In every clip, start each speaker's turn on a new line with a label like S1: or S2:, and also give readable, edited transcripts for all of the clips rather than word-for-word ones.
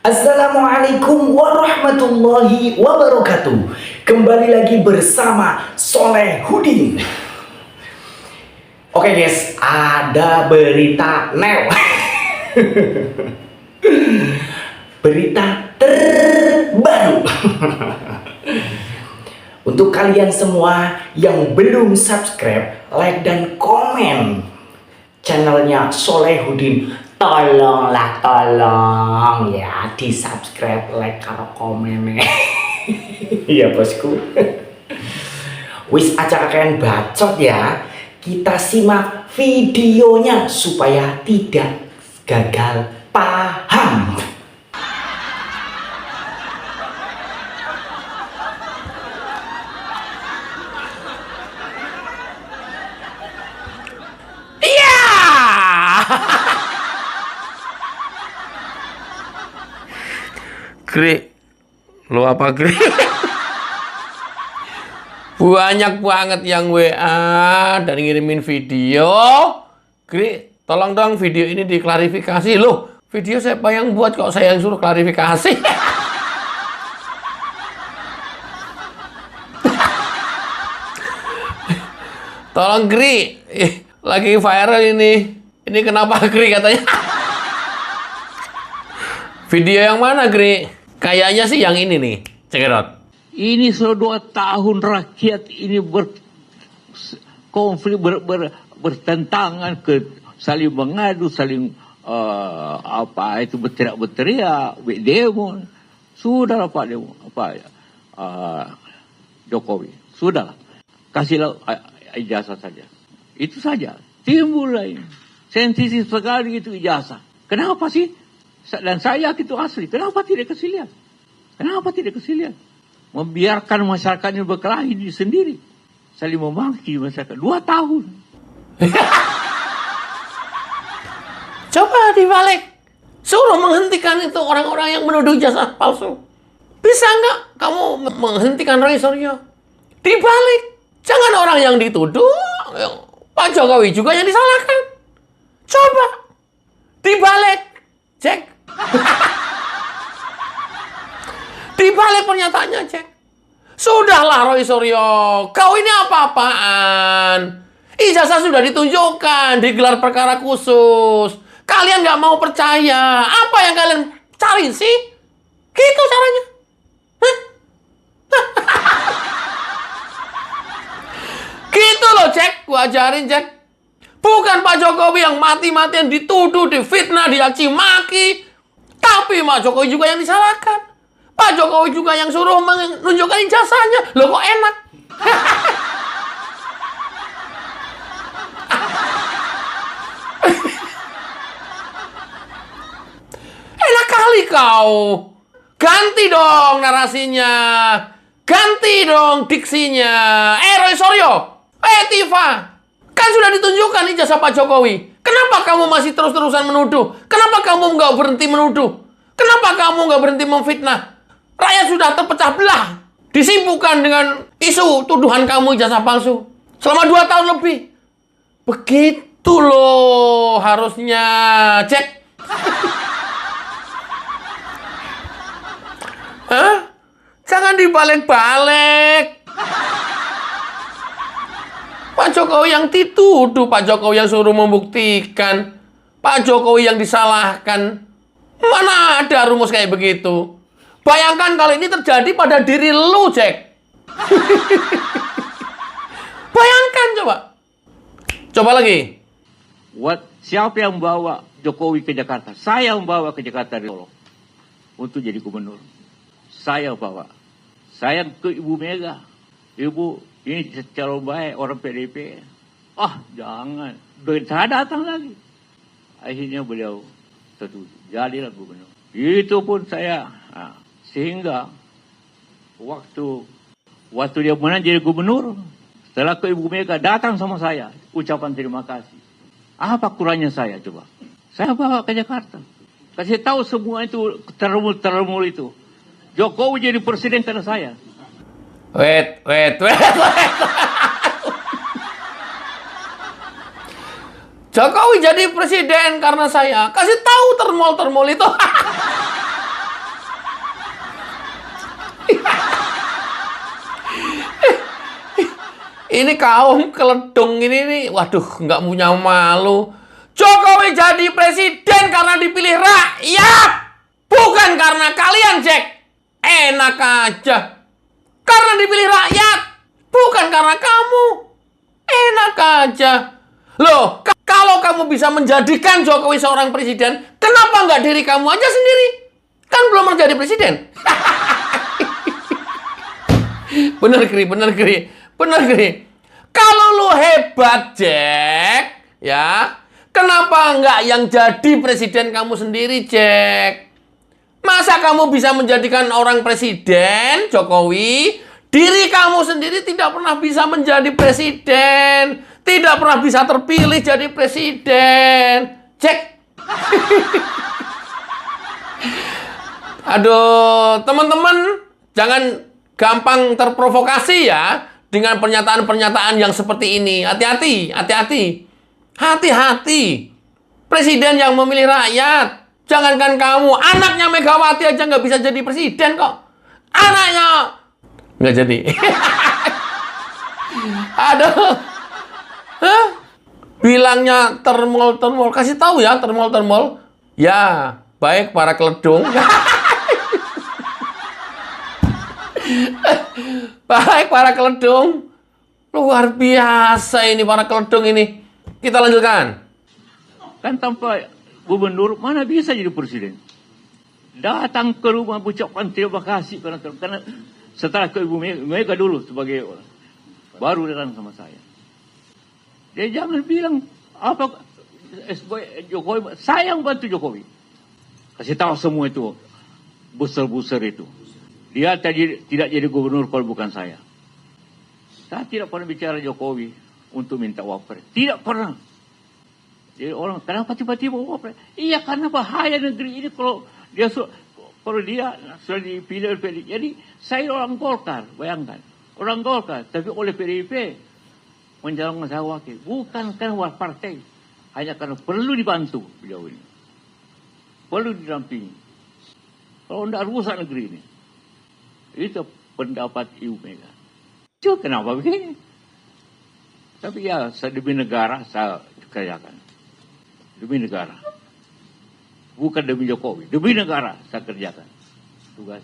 S1: Assalamualaikum warahmatullahi wabarakatuh. Kembali lagi bersama Solehudin. Oke guys, ada berita berita terbaru. Untuk kalian semua yang belum subscribe, like dan komen channelnya Solehudin, tolong ya di subscribe, like, karo komen. Iya bosku. Wis aja kalian bacot ya. Kita simak videonya supaya tidak gagal paham.
S2: Gri, lo apa Gri? Banyak banget yang WA dan ngirimin video. Gri, tolong dong video ini diklarifikasi. Loh, video siapa yang buat kok saya yang suruh klarifikasi? Tolong Gri, lagi viral ini. Ini kenapa Gri katanya? Video yang mana Gri? Kayaknya sih yang ini nih, cekidot.
S3: Ini sudah 2 tahun rakyat ini berkonflik, bertentangan, saling mengadu, saling berteriak, demo. Sudahlah Pak demo, Jokowi, sudahlah, kasihlah ijazah saja. Itu saja. Timbul lain. Sensitif sekali itu ijazah. Kenapa sih? Dan saya itu asli. Kenapa tidak kasih lihat? Kenapa tidak kasih lihat? Membiarkan masyarakatnya berkelahi sendiri. Saling memaki masyarakat. 2 tahun.
S2: Coba dibalik. Suruh menghentikan itu orang-orang yang menuduh ijazah palsu. Bisa nggak kamu menghentikan Roy Suryo? Dibalik. Jangan orang yang dituduh. Pak Jokowi juga yang disalahkan. Coba. Dibalik. Cek. Dibalik pernyataannya, cek. Sudahlah Roy Suryo, kau ini apa-apaan? Ijazah sudah ditunjukkan di gelar perkara khusus. Kalian nggak mau percaya. Apa yang kalian cari sih? Gitu caranya. Gitu loh, cek. Gua ajarin, cek. Bukan Pak Jokowi yang mati-matian dituduh, difitnah, dicaci maki. Tapi Pak Jokowi juga yang disalahkan. Pak Jokowi juga yang suruh menunjukkan ijazahnya. Loh kok enak? Enak kali kau. Ganti dong narasinya. Ganti dong diksinya. Roy Suryo. Tifa. Kan sudah ditunjukkan ijazah Pak Jokowi. Kenapa kamu masih terus-terusan menuduh? Kenapa kamu nggak berhenti menuduh? Kenapa kamu nggak berhenti memfitnah? Rakyat sudah terpecah belah. Disibukkan dengan isu tuduhan kamu ijazah palsu. Selama 2 tahun lebih. Begitu loh harusnya. Cek. Hah? Jangan dibalik-balik. Pak Jokowi yang dituduh, Pak Jokowi yang suruh membuktikan, Pak Jokowi yang disalahkan. Mana ada rumus kayak begitu? Bayangkan kalau ini terjadi pada diri lu, Cek. Bayangkan coba. Coba lagi.
S3: Siapa yang membawa Jokowi ke Jakarta? Saya membawa ke Jakarta dari Solo untuk jadi gubernur. Saya bawa. Saya ke Ibu Mega. Ibu, ini calon baik orang PDP. Jangan. Saya datang lagi. Akhirnya beliau setuju. Jadilah gubernur. Itu pun saya. Sehingga waktu dia menang jadi gubernur, setelah ke Ibu Mega datang sama saya, ucapan terima kasih. Apa kurangnya saya coba? Saya bawa ke Jakarta. Kasih tahu semua itu termul itu. Jokowi jadi presiden karena saya.
S2: Wait. Jokowi jadi presiden karena saya. Kasih tahu termol itu. Ini kaum keledung ini nih, waduh, nggak punya malu. Jokowi jadi presiden karena dipilih rakyat, bukan karena kalian, Jack. Enak aja. Karena dipilih rakyat, bukan karena kamu. Enak aja. Loh, kalau kamu bisa menjadikan Jokowi seorang presiden, kenapa nggak diri kamu aja sendiri? Kan belum menjadi presiden. Bener, Kri. Kalau lu hebat, Jack, ya, kenapa nggak yang jadi presiden kamu sendiri, Jack? Masa kamu bisa menjadikan orang presiden, Jokowi, diri kamu sendiri tidak pernah bisa menjadi presiden, tidak pernah bisa terpilih jadi presiden, Jack? Aduh, teman-teman, jangan gampang terprovokasi ya dengan pernyataan-pernyataan yang seperti ini. Hati-hati. Presiden yang memilih rakyat. Jangankan kamu, anaknya Megawati aja nggak bisa jadi presiden kok. Anaknya nggak jadi. Aduh. Hah? Bilangnya termol. Kasih tahu ya, termol. Ya, baik para keledung. Baik para keledung. Luar biasa ini para keledung ini. Kita lanjutkan.
S3: Kan tanpa gubernur mana bisa jadi presiden? Datang ke rumah ucapkan terima kasih karena setelah ke Ibu Mega dulu sebagai baru datang sama saya. Dia jangan bilang apa Jokowi, saya yang bantu Jokowi. Kasih tahu semua itu buser itu. Dia tidak jadi gubernur kalau bukan saya. Saya tidak pernah bicara Jokowi untuk minta wapres. Tidak pernah. Jadi orang, kenapa tiba-tiba wapres? Iya, karena bahaya negeri ini kalau dia sudah dipilih. Jadi saya orang Golkar, bayangkan. Orang Golkar, tapi oleh PDIP menjalankan saya wakil. Bukan karena partai. Hanya karena perlu dibantu beliau ini. Perlu didampingi. Kalau tidak rusak negeri ini. Itu pendapat Ibu Mega. Cuma kenapa begini? Tapi ya, demi negara saya kerjakan. Demi negara. Bukan demi Jokowi. Demi negara saya kerjakan. Tugas.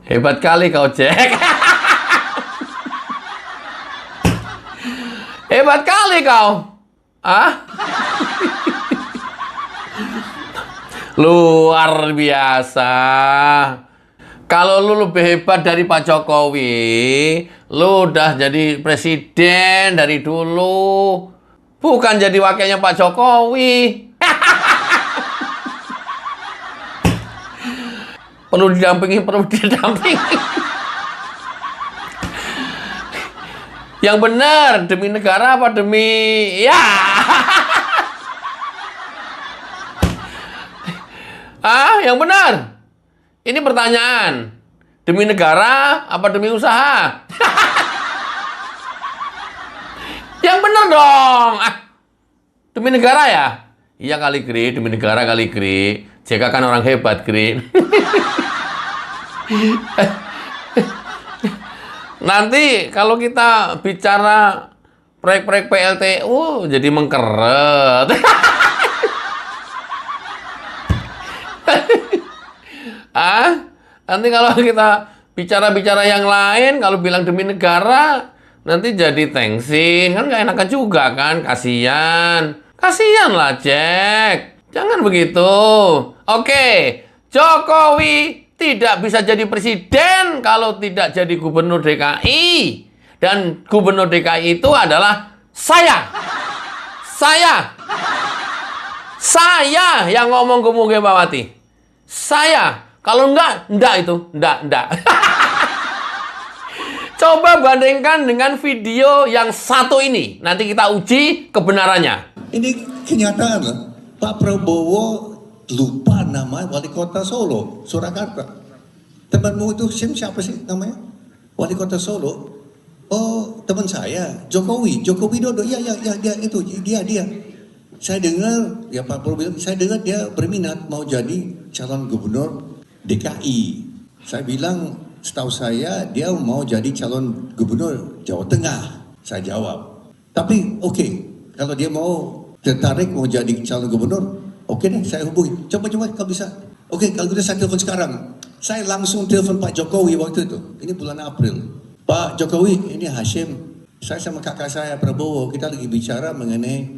S2: Hebat kali kau, Jack. Hebat kali kau. Ah? Luar biasa. Kalau lu lebih hebat dari Pak Jokowi, lu udah jadi presiden dari dulu. Bukan jadi wakilnya Pak Jokowi. Perlu didampingi. Yang benar, demi negara apa demi... Ya. Yang benar. Ini pertanyaan. Demi negara apa demi usaha? Yang benar dong. Demi negara ya? Iya kali, Kri. Demi negara kali, Kri. JK kan orang hebat, Kri. Nanti kalau kita bicara proyek-proyek PLTU jadi mengkeret. Nanti kalau kita bicara-bicara yang lain, kalau bilang demi negara, nanti jadi tengsin. Kan nggak enakan juga kan, kasihan. Kasihan lah, Jack. Jangan begitu. Oke, Jokowi tidak bisa jadi presiden kalau tidak jadi gubernur DKI. Dan gubernur DKI itu adalah saya. Saya yang ngomong ke Megawati. Saya. Kalau enggak itu. Enggak. Coba bandingkan dengan video yang satu ini. Nanti kita uji kebenarannya.
S4: Ini kenyataan lah. Pak Prabowo lupa nama wali kota Solo, Surakarta. Temanmu itu siapa sih namanya? Wali kota Solo. Oh, teman saya, Jokowi Widodo. Ya, itu dia. Saya dengar, ya Pak Prabowo bilang, saya dengar dia berminat mau jadi calon gubernur DKI. Saya bilang, setahu saya dia mau jadi calon gubernur Jawa Tengah. Saya jawab. Tapi oke, kalau dia mau tertarik mau jadi calon gubernur, oke deh, saya hubungi. Coba kalau bisa. Oke, kalau gitu saya telepon sekarang. Saya langsung telepon Pak Jokowi waktu itu. Ini bulan April. Pak Jokowi, ini Hashim. Saya sama kakak saya Prabowo, kita lagi bicara mengenai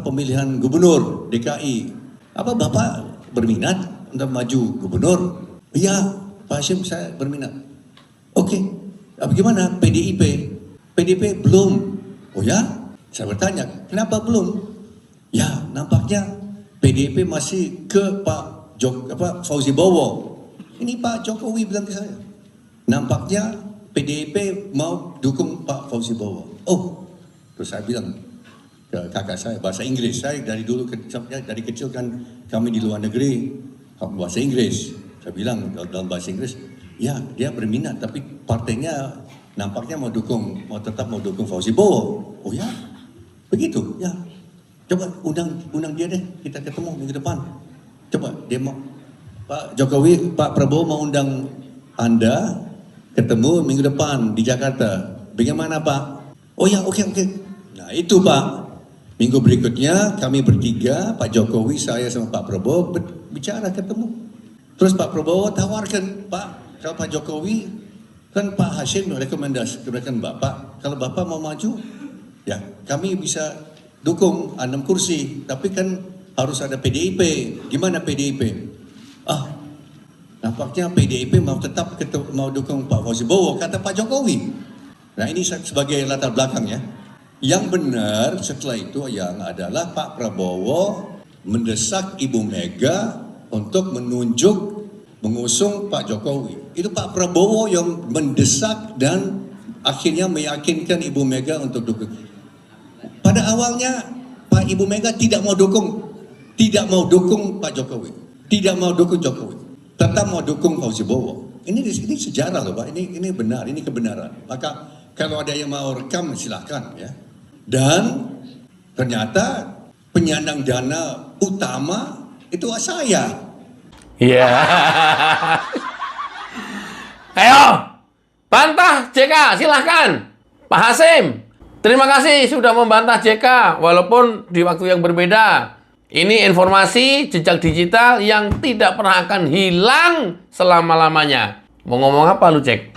S4: pemilihan gubernur DKI. Apa Bapak berminat untuk maju gubernur? Iya, Pak Hashim, saya berminat. Oke, bagaimana PDIP? PDIP belum. Oh ya? Saya bertanya, kenapa belum? Ya, nampaknya PDIP masih ke Pak Fauzi Bowo. Ini Pak Jokowi bilang ke saya. Nampaknya PDIP mau dukung Pak Fauzi Bowo. Oh, terus saya bilang ke kakak saya bahasa Inggris. Saya dari kecil kan kami di luar negeri bahasa Inggris. Saya bilang dalam bahasa Inggris, ya dia berminat tapi partainya nampaknya mau tetap mau dukung Fauzi Bowo. Oh ya, begitu ya. Coba undang dia deh, kita ketemu minggu depan. Coba dia mau Pak Jokowi, Pak Prabowo mau undang Anda ketemu minggu depan di Jakarta. Bagaimana Pak? Oh ya, oke. Nah itu Pak. Minggu berikutnya kami bertiga, Pak Jokowi, saya sama Pak Prabowo bicara ketemu. Terus Pak Prabowo tawarkan, Pak, kalau Pak Jokowi kan Pak Hashim rekomendasikan Bapak, kalau Bapak mau maju, ya kami bisa dukung 6 kursi, tapi kan harus ada PDIP. Gimana PDIP? Nampaknya PDIP mau tetap mau dukung Pak Fauzi Bowo, kata Pak Jokowi. Nah ini sebagai latar belakang ya. Yang benar setelah itu yang adalah Pak Prabowo mendesak Ibu Mega untuk mengusung Pak Jokowi. Itu Pak Prabowo yang mendesak dan akhirnya meyakinkan Ibu Mega untuk dukung. Pada awalnya Pak Ibu Mega tidak mau dukung Pak Jokowi, tidak mau dukung Jokowi, tetap mau dukung Fauzi Bowo. Ini sejarah loh Pak, ini benar, ini kebenaran. Maka kalau ada yang mau rekam silahkan ya. Dan ternyata penyandang dana utama itu saya.
S2: Iya. Ayo, bantah JK, silahkan. Pak Hashim, terima kasih sudah membantah JK, walaupun di waktu yang berbeda. Ini informasi jejak digital yang tidak pernah akan hilang selama-lamanya. Mau ngomong apa lu, Cek?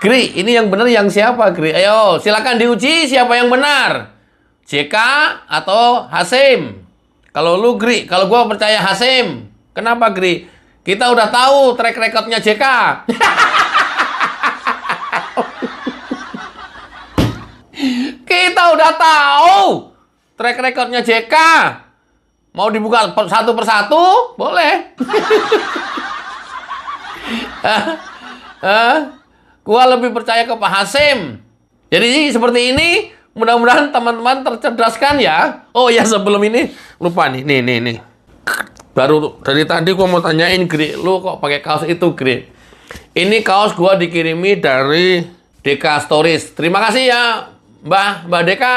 S2: Gri, ini yang benar yang siapa, Gri? Ayo, silakan diuji siapa yang benar. JK atau Hashim? Kalau lu, Gri, kalau gua percaya Hashim. Kenapa, Gri? Kita udah tahu track recordnya JK. Kita udah tahu track recordnya JK. Mau dibuka satu persatu? Boleh. Gua lebih percaya ke Pak Hashim. Jadi seperti ini, mudah-mudahan teman-teman tercerdaskan ya. Oh ya, sebelum ini lupa nih. Nih. Baru dari tadi gua mau tanyain, Gri, lu kok pakai kaos itu, Gri? Ini kaos gua dikirimi dari Deka Stories. Terima kasih ya, Mbak Deka.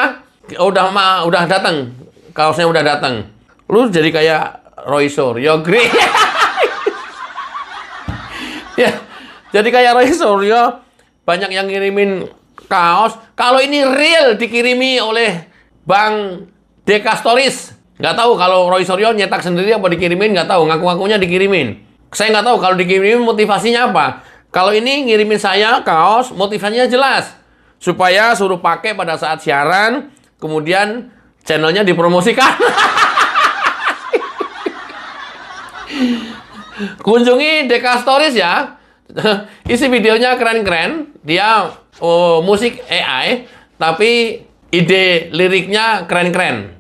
S2: Udah datang. Kaosnya udah datang. Lu jadi kayak Roy Suryo, Gri. Ya, jadi kayak Roy Suryo. Banyak yang ngirimin kaos. Kalau ini real dikirimi oleh Bang Deka Stories. Nggak tahu kalau Roy Suryo nyetak sendiri apa dikirimin, nggak tahu. Ngaku-ngakunya dikirimin. Saya nggak tahu kalau dikirimin motivasinya apa. Kalau ini ngirimin saya kaos, motivasinya jelas. Supaya suruh pakai pada saat siaran, kemudian channelnya dipromosikan. Kunjungi Deka Stories ya. Isi videonya keren-keren. Dia musik AI, tapi ide liriknya keren-keren.